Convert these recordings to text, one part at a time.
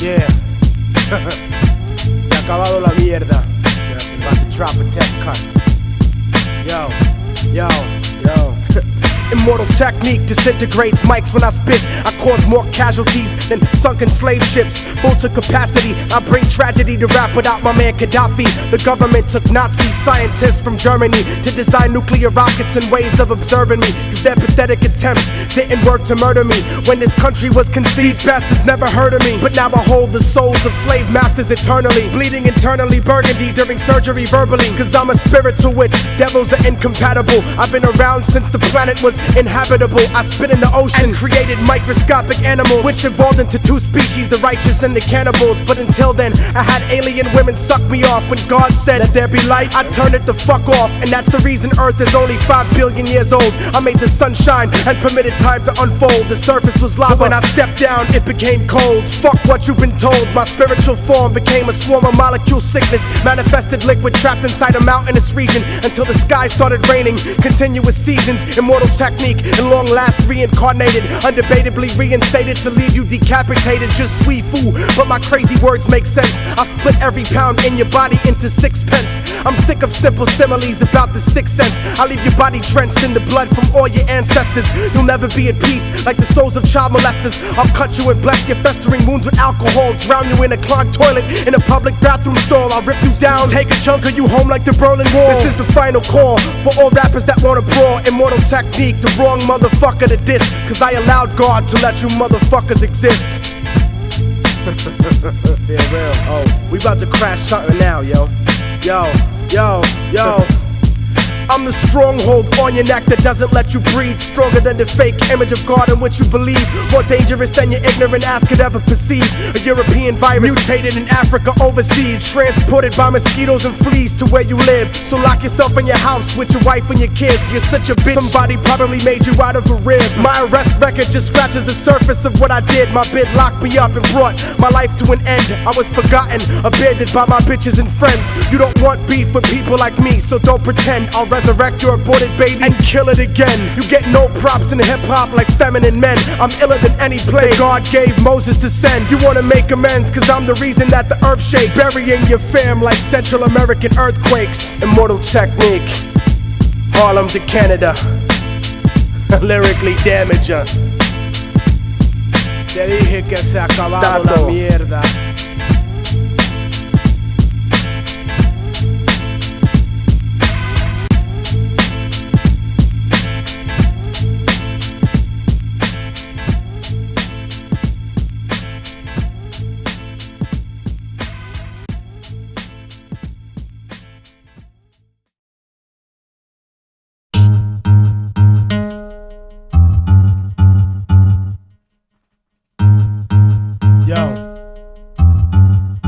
Yeah. Se ha acabado la mierda. About to drop a test cut. Yo. Immortal technique disintegrates mics when I spit. I cause more casualties than sunken slave ships. Full to capacity, I bring tragedy to rap without my man Gaddafi. The government took Nazi scientists from Germany to design nuclear rockets and ways of observing me, cause their pathetic attempts didn't work to murder me. When this country was conceived, these bastards never heard of me. But now I hold the souls of slave masters eternally, bleeding internally burgundy during surgery verbally, cause I'm a spiritual witch, devils are incompatible. I've been around since the planet was inhabitable. I spit in the ocean and created microscopic animals, which evolved into two species, the righteous and the cannibals. But until then, I had alien women suck me off. When God said that there be light, I turned it the fuck off. And that's the reason Earth is only 5 billion years old. I made the sun shine and permitted time to unfold. The surface was lava, but when I stepped down, it became cold. Fuck what you've been told. My spiritual form became a swarm of molecule sickness, manifested liquid trapped inside a mountainous region, until the sky started raining. Continuous seasons, immortal technique, and long last reincarnated, undebatably reinstated to leave you decapitated. Just sweet food, but my crazy words make sense. I split every pound in your body into 6 pence. I'm sick of simple similes about the 6th sense. I leave your body drenched in the blood from all your ancestors. You'll never be at peace like the souls of child molesters. I'll cut you and bless your festering wounds with alcohol, drown you in a clogged toilet in a public bathroom stall. I'll rip you down, take a chunk of you home like the Berlin Wall. This is the final call for all rappers that wanna brawl. Immortal technique, the wrong motherfucker to diss, cause I allowed God to let you motherfuckers exist. Feel real. Oh, we about to crash something now, yo. I'm the stronghold on your neck that doesn't let you breathe. Stronger than the fake image of God in which you believe. More dangerous than your ignorant ass could ever perceive. A European virus mutated in Africa overseas, transported by mosquitoes and fleas to where you live. So lock yourself in your house with your wife and your kids. You're such a bitch, somebody probably made you out of a rib. My arrest record just scratches the surface of what I did. My bid locked me up and brought my life to an end. I was forgotten, abandoned by my bitches and friends. You don't want beef with people like me, so don't pretend. I'll resurrect your aborted baby and kill it again. You get no props in hip-hop like feminine men. I'm iller than any plague God gave Moses to send. You wanna make amends cause I'm the reason that the earth shakes, burying your fam like Central American earthquakes. Immortal technique, Harlem to Canada. Lyrically damage ya. Te dije que se ha acabado la mierda.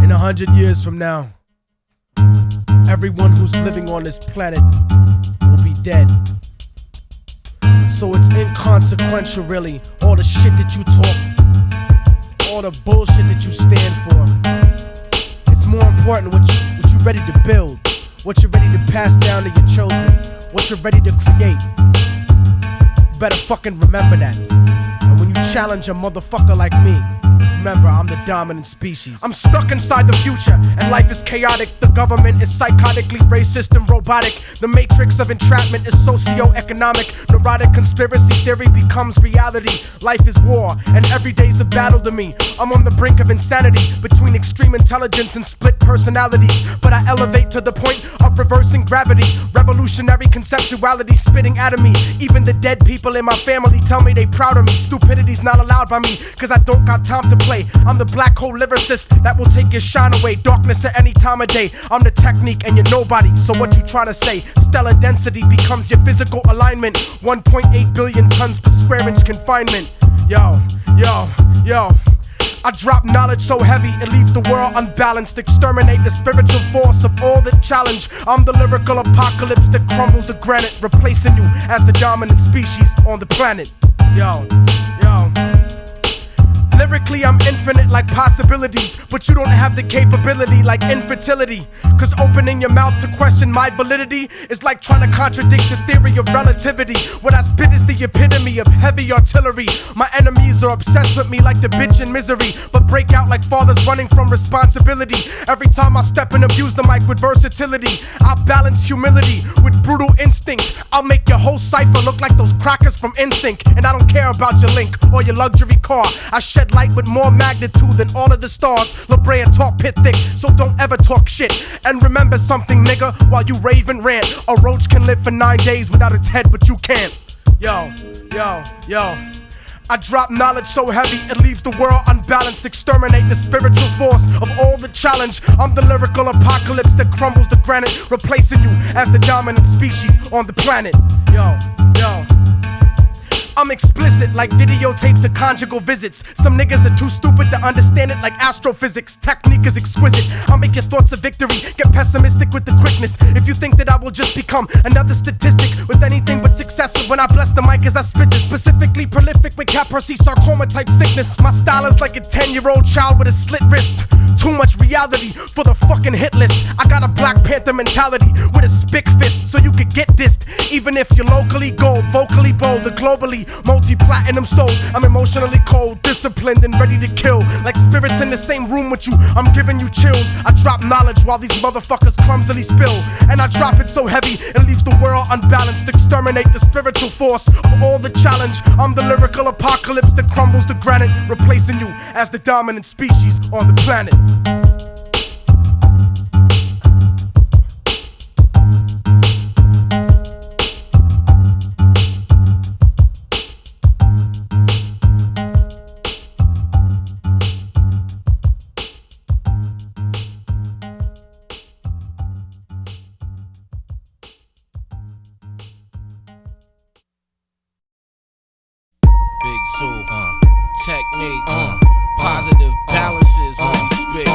In 100 years from now, everyone who's living on this planet will be dead. So it's inconsequential really, all the shit that you talk, all the bullshit that you stand for. It's more important what you're ready to build, what you're ready to pass down to your children, what you're ready to create. You better fucking remember that. And when you challenge a motherfucker like me, remember, I'm the dominant species. I'm stuck inside the future, and life is chaotic. The government is psychotically racist and robotic. The matrix of entrapment is socio-economic. Neurotic conspiracy theory becomes reality. Life is war, and every day's a battle to me. I'm on the brink of insanity, between extreme intelligence and split personalities. But I elevate to the point of reversing gravity. Revolutionary conceptuality spitting out of me. Even the dead people in my family tell me they proud of me. Stupidity's not allowed by me, cause I don't got time to play. I'm the black hole lyricist that will take your shine away. Darkness at any time of day. I'm the technique and you're nobody, so what you trying to say? Stellar density becomes your physical alignment. 1.8 billion tons per square inch confinement. Yo. I drop knowledge so heavy it leaves the world unbalanced. Exterminate the spiritual force of all that challenge. I'm the lyrical apocalypse that crumbles the granite, replacing you as the dominant species on the planet. Yo. Lyrically, I'm infinite like possibilities, but you don't have the capability like infertility. Cause opening your mouth to question my validity is like trying to contradict the theory of relativity. What I spit is the epitome of heavy artillery. My enemies are obsessed with me like the bitch in Misery, but break out like fathers running from responsibility. Every time I step and abuse the mic with versatility, I'll balance humility with brutal instinct. I'll make your whole cipher look like those crackers from NSYNC. And I don't care about your link or your luxury car. I shed light with more magnitude than all of the stars. La Brea talk pit thick, so don't ever talk shit. And remember something, nigga, while you rave and rant. A roach can live for 9 days without its head, but you can't. Yo. I drop knowledge so heavy it leaves the world unbalanced. Exterminate the spiritual force of all the challenge. I'm the lyrical apocalypse that crumbles the granite, replacing you as the dominant species on the planet. Yo. I'm explicit like videotapes of conjugal visits. Some niggas are too stupid to understand it like astrophysics. Technique is exquisite. I'll make your thoughts a victory. Get pessimistic with the quickness. If you think that I will just become another statistic with anything but success when I bless the mic as I spit this. Specifically prolific with Kaposi sarcoma type sickness. My style is like a 10-year-old child with a slit wrist. Too much reality for the fucking hit list. I got a Black Panther mentality with a spick fist, so you could get dissed. Even if you're locally gold, vocally bold, or globally multi-platinum sold. I'm emotionally cold, disciplined, and ready to kill. Like spirits in the same room with you, I'm giving you chills. I drop knowledge while these motherfuckers clumsily spill. And I drop it so heavy, it leaves the world unbalanced. Exterminate the spiritual force of all the challenge. I'm the lyrical apocalypse that crumbles the granite, replacing you as the dominant species on the planet. Big Zoo, technique, positive balances when we spit.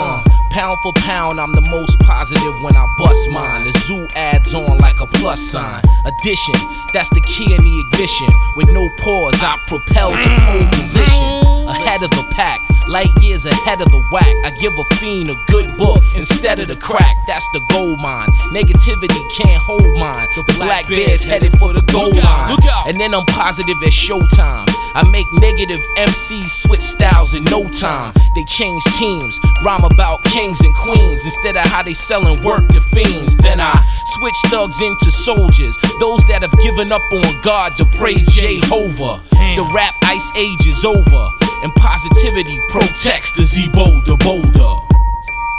Pound for pound, I'm the most positive when I bust mine. The zoo adds on like a plus sign. Addition, that's the key in the ignition. With no pause, I propel to pole position. Ahead of the pack, light years ahead of the whack. I give a fiend a good book instead of the crack. That's the gold mine. Negativity can't hold mine. The black bear's headed for the goal line. And then I'm positive at showtime. I make negative MCs switch styles in no time. They change teams, rhyme about kings and queens instead of how they sellin' work to fiends. Then I switch thugs into soldiers, those that have given up on God to praise Jehovah. The rap ice age is over, and positivity protects the Z boulder.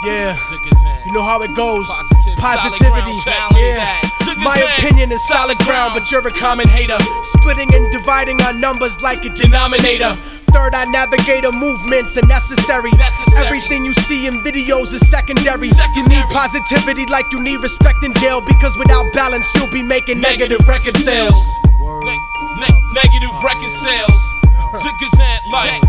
Yeah, you know how it goes. Positivity, yeah. My opinion is solid ground, but you're a common hater. Splitting and dividing our numbers like a denominator. Third eye navigator movements are necessary. Everything you see in videos is secondary. You need positivity like you need respect in jail, because without balance you'll be making negative record sales. Negative record sales. Like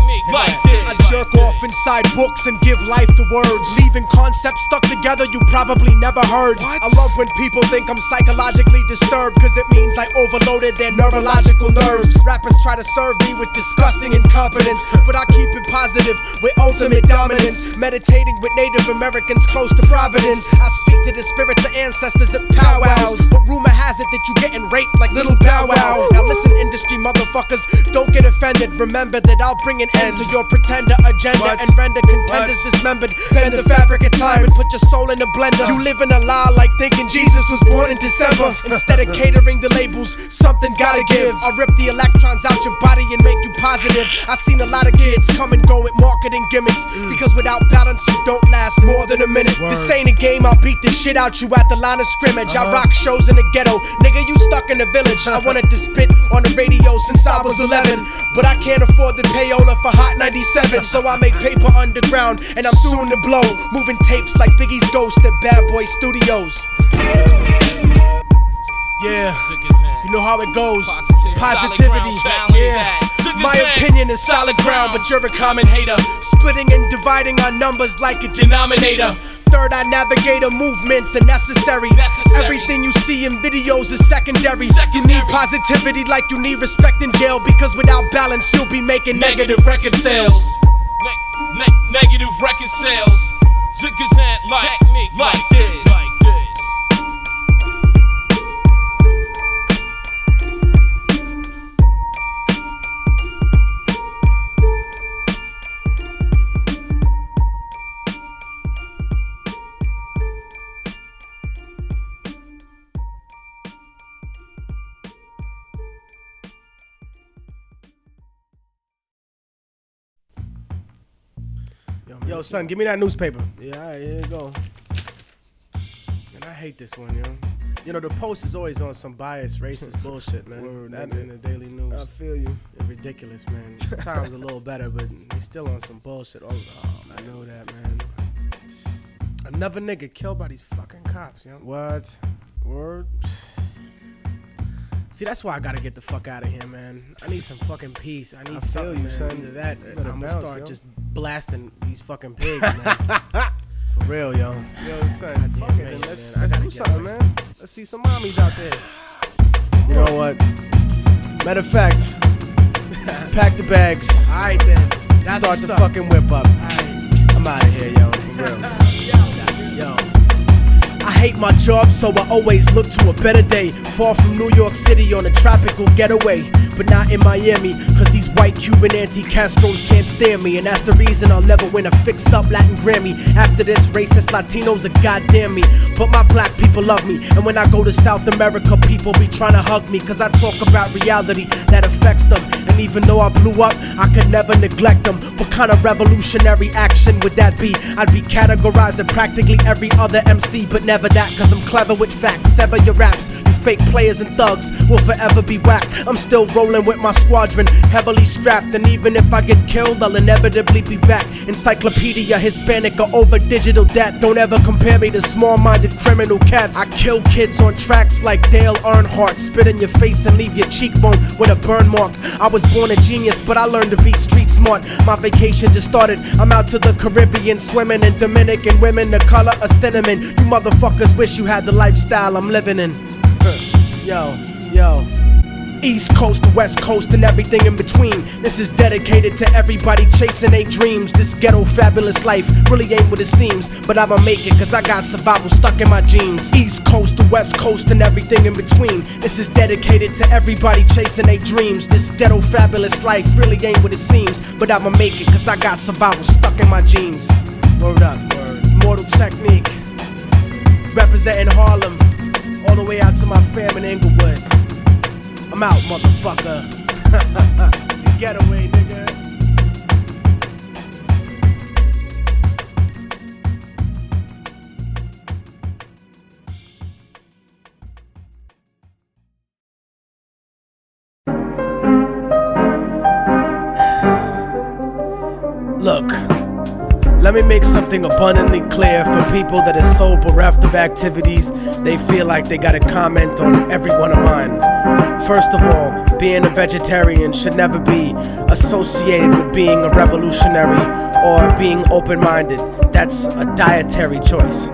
this. I jerk off inside books and give life to words, leaving concepts stuck together you probably never heard. I love when people think I'm psychologically disturbed, cause it means I overloaded their neurological nerves. Rappers try to serve me with disgusting incompetence, but I keep it positive with ultimate dominance. Meditating with Native Americans close to Providence, I speak to the spirits of ancestors at powwows, but rumor has it that you getting raped like Little Bow Wow. Now listen, industry motherfuckers, don't get offended. Remember that I'll bring an end to your pretender agenda and render contenders dismembered. Bend the fabric of time and put your soul in a blender. You live in a lie like thinking Jesus was born in December. Instead of catering the labels, something gotta give. I'll rip the electrons out your body and make you positive. I've seen a lot of kids come and go with marketing gimmicks, because without balance you don't last more than a minute. This ain't a game, I'll beat the shit out you at the line of scrimmage. I rock shows in the ghetto, nigga you stuck in the village. I wanted to spit on the radio since I was 11, but I can't afford the payola for Hot 97, so I make paper underground and I'm soon to blow, moving tapes like Biggie's Ghost at Bad Boy Studios. Yeah, you know how it goes. Positivity, yeah. My opinion is solid ground, but you're a common hater. Splitting and dividing our numbers like a denominator. Third eye navigator movements are necessary. Everything you see in videos is secondary. You need positivity like you need respect in jail, because without balance you'll be making negative record sales. sales. Ziggers ain't like technique like this. Yo, son, give me that newspaper. Yeah, all right, here you go. Man, I hate this one, yo. You know, the Post is always on some biased, racist bullshit, man. Word, that nigga. in the Daily News. I feel you. They're ridiculous, man. Times a little better, but they still on some bullshit. Oh, I know that, man. Another nigga killed by these fucking cops, yo. What? Word? See, that's why I gotta get the fuck out of here, man. I need some fucking peace. I need I feel something, you, man. son. Into that, You I'm better gonna bounce, start yo. just blasting these fucking pigs, man. For real, yo. Yo, son, fuck it. man, Then let's man. I gotta do get something, away. man. Let's see some mommies out there. You know what? Matter of fact, pack the bags. All right, then. That's Start what's the up. fucking whip up. All right. I'm out of here, yo. For real. Yo, I hate my job, so I always look to a better day. Far from New York City on a tropical getaway, but not in Miami, cause these white Cuban anti-Castros can't stand me. And that's the reason I'll never win a fixed up Latin Grammy. After this, racist Latinos are goddamn me, but my black people love me. And when I go to South America, people be trying to hug me, cause I talk about reality that affects them. And even though I blew up, I could never neglect them. What kind of revolutionary action would that be? I'd be categorizing practically every other MC, but never that, cause I'm clever with facts. Sever your raps, you fake players and thugs will forever be whacked. I'm still rolling with my squadron, heavily strapped, and even if I get killed, I'll inevitably be back. Encyclopedia Hispanic or over digital debt. Don't ever compare me to small-minded criminal cats. I kill kids on tracks like Dale Earnhardt, spit in your face and leave your cheekbone with a burn mark. I was born a genius, but I learned to be street smart. My vacation just started, I'm out to the Caribbean, swimming in Dominican women the color of cinnamon. You motherfuckers wish you had the lifestyle I'm living in. Yo. East Coast to West Coast and everything in between. This is dedicated to everybody chasing their dreams. This ghetto fabulous life really ain't what it seems, but I'ma make it cause I got survival stuck in my genes. East Coast to West Coast and everything in between. This is dedicated to everybody chasing their dreams. This ghetto fabulous life really ain't what it seems, but I'ma make it cause I got survival stuck in my genes. Word up, word. Immortal technique. Representing Harlem, all the way out to my fam in Inglewood. I'm out, motherfucker. Getaway, nigga. Look, let me make something abundantly clear for people that are so bereft of activities they feel like they gotta comment on every one of mine. First of all, being a vegetarian should never be associated with being a revolutionary or being open-minded. That's a dietary choice.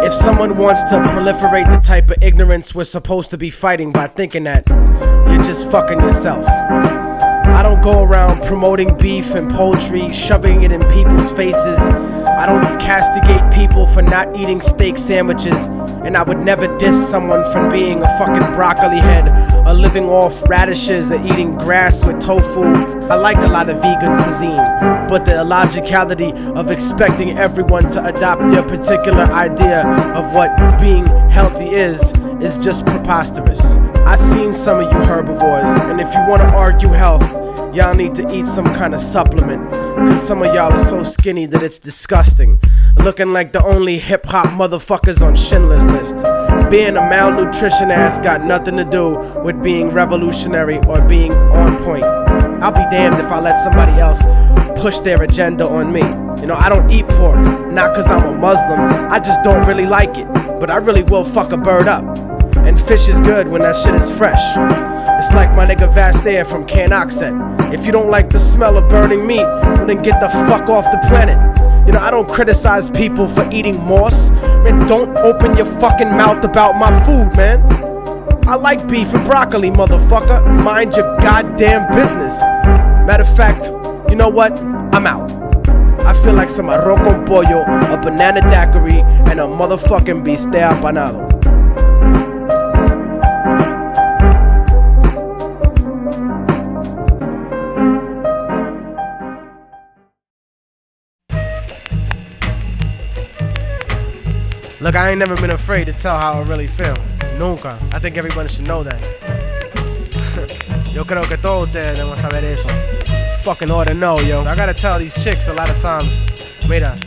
If someone wants to proliferate the type of ignorance we're supposed to be fighting by thinking that, you're just fucking yourself. I don't go around promoting beef and poultry, shoving it in people's faces. I don't castigate people for not eating steak sandwiches, and I would never diss someone for being a fucking broccoli head or living off radishes or eating grass with tofu. I like a lot of vegan cuisine, but the illogicality of expecting everyone to adopt your particular idea of what being healthy is just preposterous. I seen some of you herbivores, and if you want to argue health, y'all need to eat some kind of supplement, cause some of y'all are so skinny that it's disgusting. Looking like the only hip-hop motherfuckers on Schindler's List. Being a malnutrition ass got nothing to do with being revolutionary or being on point. I'll be damned if I let somebody else push their agenda on me. You know, I don't eat pork, not cause I'm a Muslim, I just don't really like it. But I really will fuck a bird up. And fish is good when that shit is fresh. It's like my nigga Vastair from Canuck said, if you don't like the smell of burning meat, well then get the fuck off the planet. You know, I don't criticize people for eating moss. Man, don't open your fucking mouth about my food, man. I like beef and broccoli, motherfucker. Mind your goddamn business. Matter of fact, you know what? I'm out. I feel like some arroz con pollo, a banana daiquiri, and a motherfucking bistec apanado. Look, I ain't never been afraid to tell how I really feel. Nunca. I think everybody should know that. Yo creo que todos ustedes deben saber eso. Fucking ought to know, yo. I gotta tell these chicks a lot of times, mira,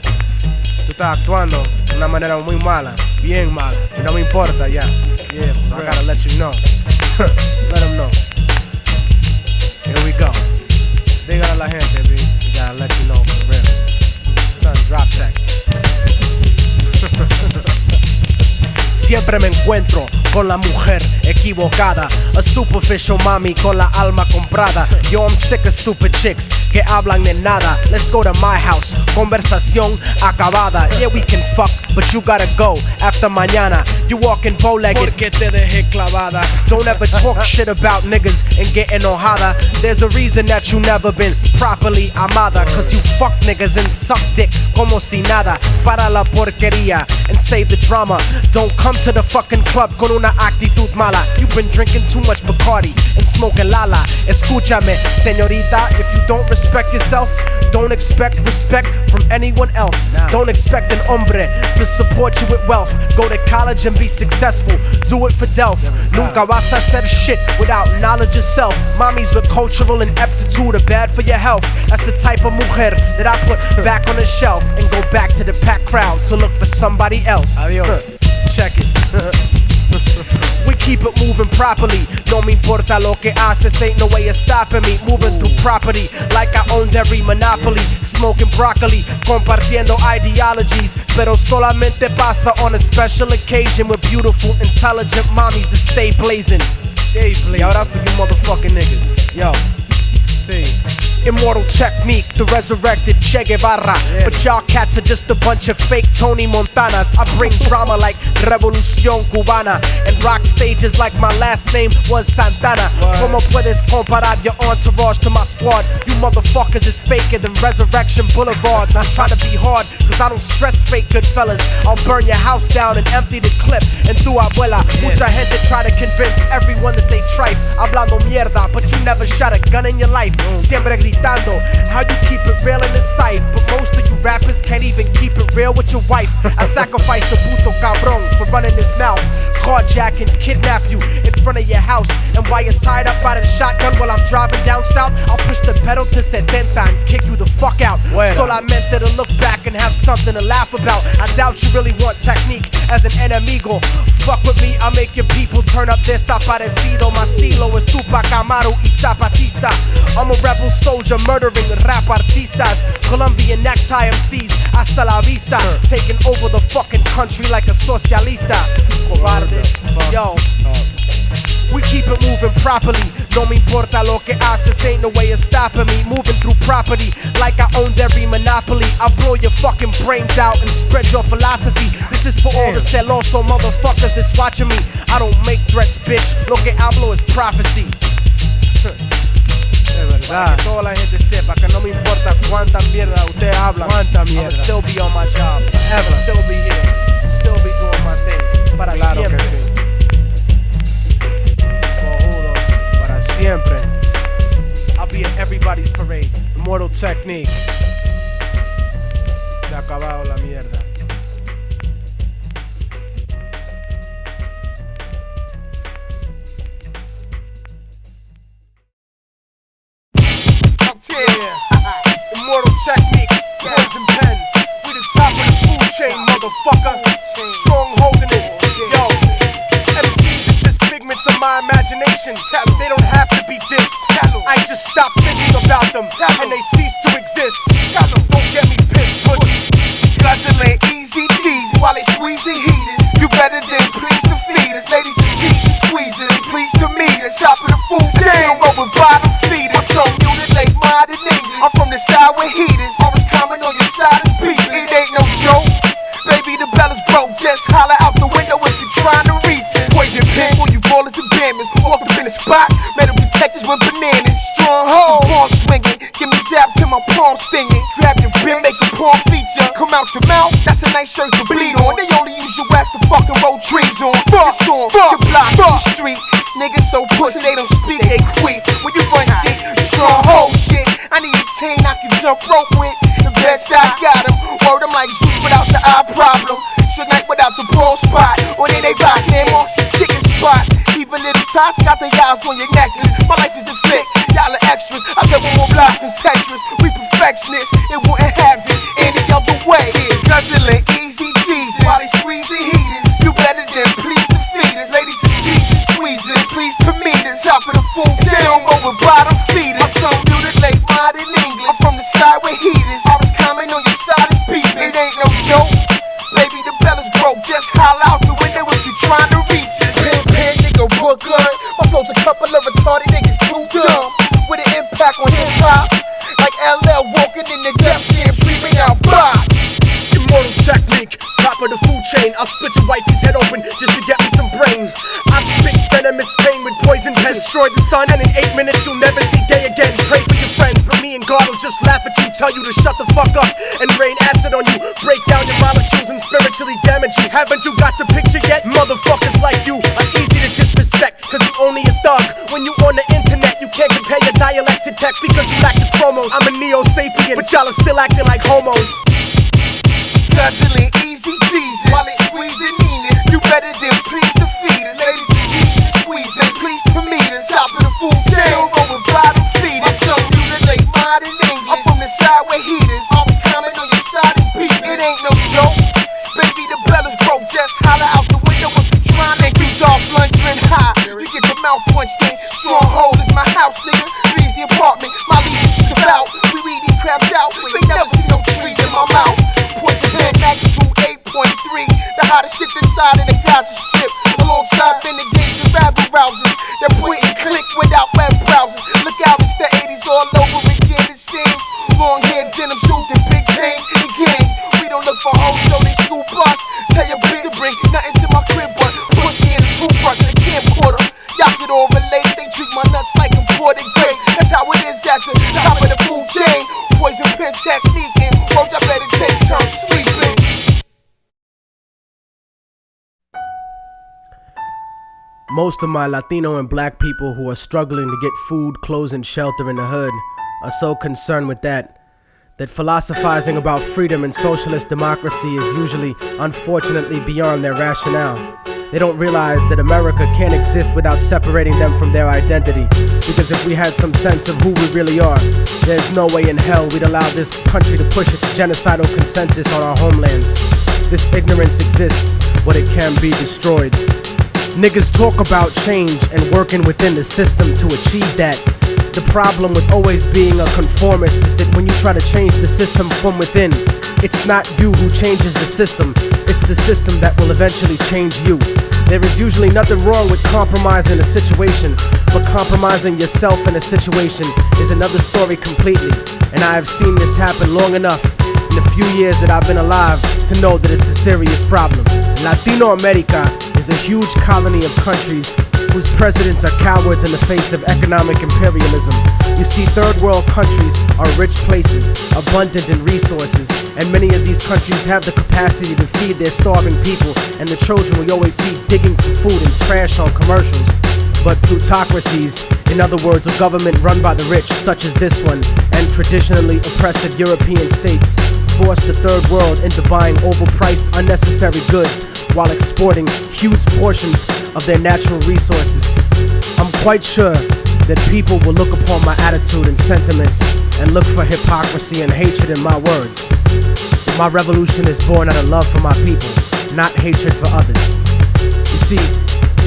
tú estás actuando de una manera muy mala, bien mala, y no me importa, ya. Yeah, so I gotta let you know. Let them know. Here we go. Dígale a la gente, B. We gotta let you know for real. Son, drop tech. Siempre me encuentro con la mujer equivocada, a superficial mami con la alma comprada. Yo, I'm sick of stupid chicks que hablan de nada. Let's go to my house, conversación acabada. Yeah, we can fuck, but you gotta go after mañana. You walking bow-legged porque te dejé clavada. Don't ever talk shit about niggas and get enojada. There's a reason that you never been properly amada, cause you fuck niggas and suck dick como si nada. Para la porquería and save the drama. Don't come to the fucking club con una actitud mala. You've been drinking too much Bacardi and smoking Lala. Escúchame, señorita, if you don't respect yourself, don't expect respect from anyone else. Don't expect an hombre to support you with wealth. Go to college and be successful. Do it for Delph. Nunca vas a hacer shit without knowledge of self. Mommies with cultural ineptitude are bad for your health. That's the type of mujer that I put back on the shelf and go back to the packed crowd to look for somebody else. Adios. Check it. We keep it moving properly. No me importa lo que haces, ain't no way of stopping me. Moving through property like I owned every monopoly. Smoking broccoli, compartiendo ideologies. Pero solamente pasa on a special occasion with beautiful, intelligent mommies that stay blazing. Y ahora for you motherfucking niggas. Yo, see. Immortal technique, the resurrected Che Guevara. But y'all cats are just a bunch of fake Tony Montanas. I bring drama like Revolución Cubana and rock stages like my last name was Santana. Como puedes comparar your entourage to my squad? You motherfuckers is faker than Resurrection Boulevard. Don't try to be hard, cause I don't stress fake good fellas. I'll burn your house down and empty the clip. And tu abuela, mucha gente try to convince everyone that they tripe. Hablando mierda, but you never shot a gun in your life. Siempre gritando, how you keep it real in this site. But most of you rappers can't even keep it real with your wife. I sacrifice the puto cabrón for running his mouth. Carjack and kidnap you in front of your house. And while you're tied up by the shotgun while I'm driving down south, I'll push the pedal to 70 and kick you the fuck out. Solamente to look back and have something to laugh about. I doubt you really want technique as an enemigo. Fuck with me, I'll make your people turn up desaparecido. My estilo is Tupac Amaru y Zapatista. I'm a rebel soldier murdering rap artistas. Colombian necktie MCs, hasta la vista. Taking over the fucking country like a socialista. Cobardes, yo. We keep it moving properly. No me importa lo que haces, ain't no way of stopping me. Moving through property like I owned every monopoly. I'll blow your fucking brains out and spread your philosophy. This is for all the celoso motherfuckers that's watching me. I don't make threats, bitch. Lo que hablo is prophecy. Es verdad. Para que toda la gente sepa que no me importa cuánta mierda ustedes hablan. Cuánta mierda. I'll still be on my job. Forever. Still be here. Still be doing my thing. Para siempre. Para siempre. I'll be at everybody's parade. Immortal technique. Se ha acabado la mierda. Immortal technique, poison pen. We the top of the food chain, motherfucker. Strong holding it, yo. MCs are just figments of my imagination. They don't have to be dissed. I just stop thinking about them and they cease to exist. Don't get me pissed, pussy. Guzzling easy cheesy while they squeezing heaters. You better than please to feed us. Ladies and teasing, squeezing, please to meet us. Top of the food chain, roll with bottom feeders. I'm so new to late modern English. I'm from the side with heaters. Always comment on your side is beepers. It ain't no joke. Baby, the bell is broke. Just holler out the window if you're trying to reach us. Poison pen, all you ballers and bammers. Walk up in the spot, metal detectors with bananas. Strong hold, ball swinging. Give me dab till my palm stinging. grab your bit, make a porn feature. Come out your mouth, that's a nice shirt to bleed on. They only use your ass to fucking roll trees on. It's on, your block, your street. Niggas so pussy, they don't speak, they queef. When you run shit, strong whole shit. I need a chain I can jump rope with. The best I got him. Word, I'm like Zeus without the eye problem. Tonight without the ball spot. Or then they rock their marks and chicken spots. Even little tots got their eyes on your necklace. My life is this big, y'all are extras. I double more blocks than Tetris. We perfectionists, it wouldn't have it any other way. Guzzling, easy cheesy, while they squeezing heaters. You better than please defeat us. Ladies just teasing, squeezing, please to meet us. Top of the food chain, roll with bottom feeders. My son mutilate modern English. I'm from the side with heaters. I was comment on your side and beepers. It ain't no joke. Baby, the bell is broke. Just holler out the window if you trying to reach us. Pen, nigga, Brooklyn. My flow's a couple of retarded niggas too dumb. With an impact on hip hop. Like LL walking in the death jam, screaming out boss. Immortal technique, top of the food chain. I'll split your wifey's head open just to get me some brain. I spit venomous pain with poison pen. Destroy the sun, and in 8 minutes you'll never see day again. Pray for your friends, but me and God will just laugh at you. Tell you to shut the fuck up and rain acid on you. Break down your molecules and spiritually damage you. Haven't you got the picture yet? Motherfuckers like you are easy to disrespect, cause you only a thug. When you on the internet, you can't compare your dialect to text because you lack the promos. I'm a neo-sapien, but y'all are still acting like homos. Guzzling, easy cheesy, while they squeezing Nina. You better than please defeat us. Ladies and teasing, squeezing, please to meet us. Top of the food chain, roll with bottom feeders. I'm so mutilate modern English. I'm from the side with heaters. Always comment on your side and beat. It ain't no joke. Baby, the bell is broke. Just holler out the window if you trying to get off lunchman high. You get your mouth punched in. Stronghold is my house, nigga. Three's the apartment. My lead is devout. We weed these crabs out. We ain't never see no trees in my mouth. Poison pen magnitude 8.3. The hottest shit this side of the Gaza Strip. Alongside renegades and rabble rousers. They're point and click without web browsers. Look out, it's the 80s all over again, it seems. Long hair, denim suits, and big chains and gangs. We don't look for hoes, so they scoop us. Tell your bitch to bring nothing to my crib but pussy and a toothbrush and a camcorder. Y'all could all relate, they treat my nuts like imported grape. That's how it is at the top of the food chain. Poison pen technique and roach, I better take turns sleeping. Most of my Latino and black people who are struggling to get food, clothes, and shelter in the hood are so concerned with that philosophizing about freedom and socialist democracy is usually, unfortunately, beyond their rationale. They don't realize that America can't exist without separating them from their identity. Because if we had some sense of who we really are, there's no way in hell we'd allow this country to push its genocidal consensus on our homelands. This ignorance exists, but it can be destroyed. Niggas talk about change and working within the system to achieve that. The problem with always being a conformist is that when you try to change the system from within, it's not you who changes the system, it's the system that will eventually change you. There is usually nothing wrong with compromising a situation, but compromising yourself in a situation is another story completely. And I have seen this happen long enough in the few years that I've been alive to know that it's a serious problem. Latino America is a huge colony of countries whose presidents are cowards in the face of economic imperialism. You see, third world countries are rich places, abundant in resources, and many of these countries have the capacity to feed their starving people and the children we always see digging for food and trash on commercials. But plutocracies, in other words, a government run by the rich, such as this one, and traditionally oppressive European states, force the third world into buying overpriced, unnecessary goods while exporting huge portions of their natural resources. I'm quite sure that people will look upon my attitude and sentiments and look for hypocrisy and hatred in my words. My revolution is born out of love for my people, not hatred for others. You see,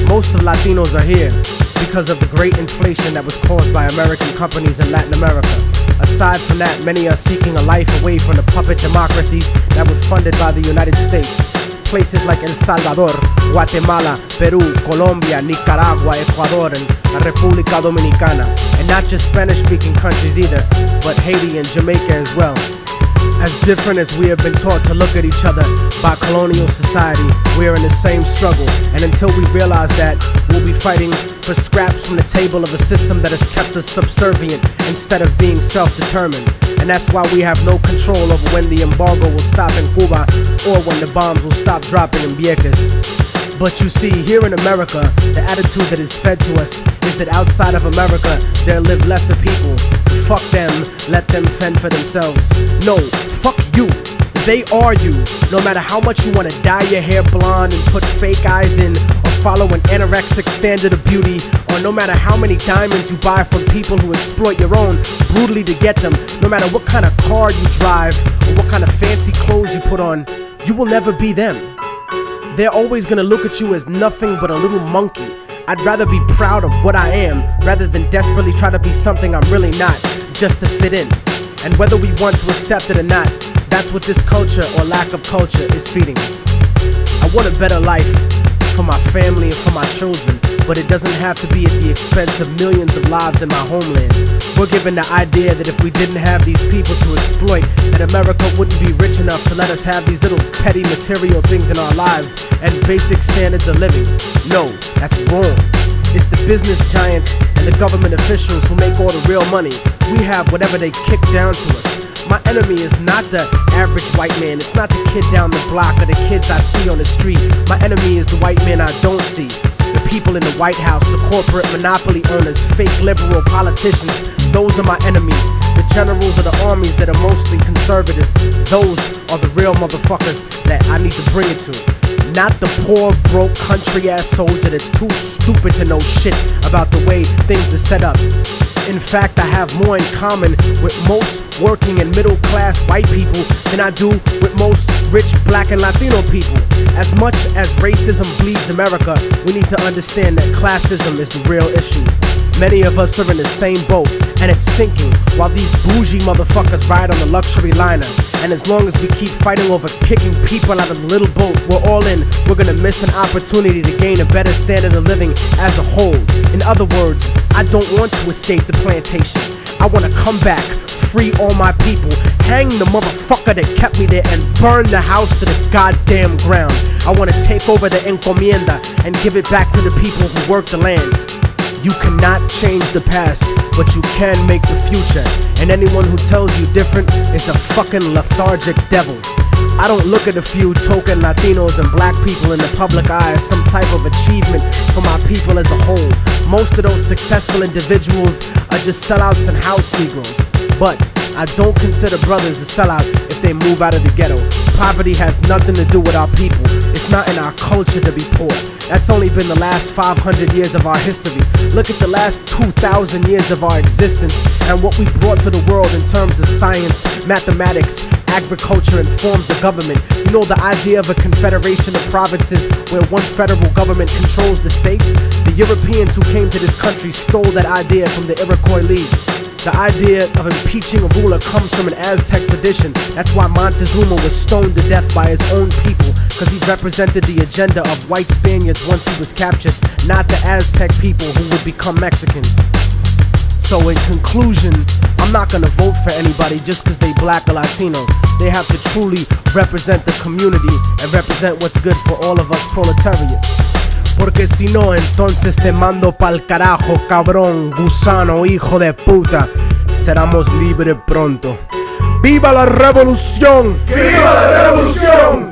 most of Latinos are here because of the great inflation that was caused by American companies in Latin America. Aside from that, many are seeking a life away from the puppet democracies that were funded by the United States. Places like El Salvador, Guatemala, Peru, Colombia, Nicaragua, Ecuador, and la República Dominicana. And not just Spanish-speaking countries either, but Haiti and Jamaica as well. As different as we have been taught to look at each other by colonial society, we are in the same struggle. And until we realize that, we'll be fighting for scraps from the table of a system that has kept us subservient instead of being self-determined. And that's why we have no control over when the embargo will stop in Cuba or when the bombs will stop dropping in Vieques. But you see, here in America, the attitude that is fed to us is that outside of America, there live lesser people. Fuck them, let them fend for themselves. No, fuck you. They are you. No matter how much you want to dye your hair blonde and put fake eyes in, or follow an anorexic standard of beauty, or no matter how many diamonds you buy from people who exploit your own brutally to get them, no matter what kind of car you drive, or what kind of fancy clothes you put on, you will never be them. They're always gonna look at you as nothing but a little monkey. I'd rather be proud of what I am rather than desperately try to be something I'm really not, just to fit in. And whether we want to accept it or not, that's what this culture or lack of culture is feeding us. I want a better life for my family and for my children, but it doesn't have to be at the expense of millions of lives in my homeland. We're given the idea that if we didn't have these people to exploit, that America wouldn't be rich enough to let us have these little petty material things in our lives and basic standards of living. No, that's wrong. It's the business giants and the government officials who make all the real money. We have whatever they kick down to us. My enemy is not the average white man. It's not the kid down the block or the kids I see on the street. My enemy is the white man I don't see. The people in the White House, the corporate monopoly owners, fake liberal politicians, those are my enemies. The generals of the armies that are mostly conservative, those are the real motherfuckers that I need to bring it to. Not the poor, broke, country-ass soldier that's too stupid to know shit about the way things are set up. In fact, I have more in common with most working and middle-class white people than I do with most rich black and Latino people. As much as racism bleeds America, we need to understand that classism is the real issue. Many of us are in the same boat, and it's sinking, while these bougie motherfuckers ride on the luxury liner. And as long as we keep fighting over kicking people out of the little boat we're all in, we're gonna miss an opportunity to gain a better standard of living as a whole. In other words, I don't want to escape the plantation. I wanna come back, free all my people, hang the motherfucker that kept me there, and burn the house to the goddamn ground. I wanna take over the encomienda and give it back to the people who work the land. You cannot change the past, but you can make the future. And anyone who tells you different is a fucking lethargic devil. I don't look at a few token Latinos and black people in the public eye as some type of achievement for my people as a whole. Most of those successful individuals are just sellouts and house Negroes. But I don't consider brothers a sellout if they move out of the ghetto. Poverty has nothing to do with our people. It's not in our culture to be poor. That's only been the last 500 years of our history. Look at the last 2,000 years of our existence and what we brought to the world in terms of science, mathematics, agriculture, and forms of government. You know, the idea of a confederation of provinces where one federal government controls the states? The Europeans who came to this country stole that idea from the Iroquois League. The idea of impeaching a ruler comes from an Aztec tradition. That's why Montezuma was stoned to death by his own people, because he represented the agenda of white Spaniards once he was captured, not the Aztec people who would become Mexicans. So in conclusion, I'm not gonna vote for anybody just because they black or Latino. They have to truly represent the community and represent what's good for all of us proletariat. Porque si no, entonces te mando pa'l carajo, cabrón, gusano, hijo de puta. Seramos libres pronto. ¡Viva la revolución! ¡Viva la revolución!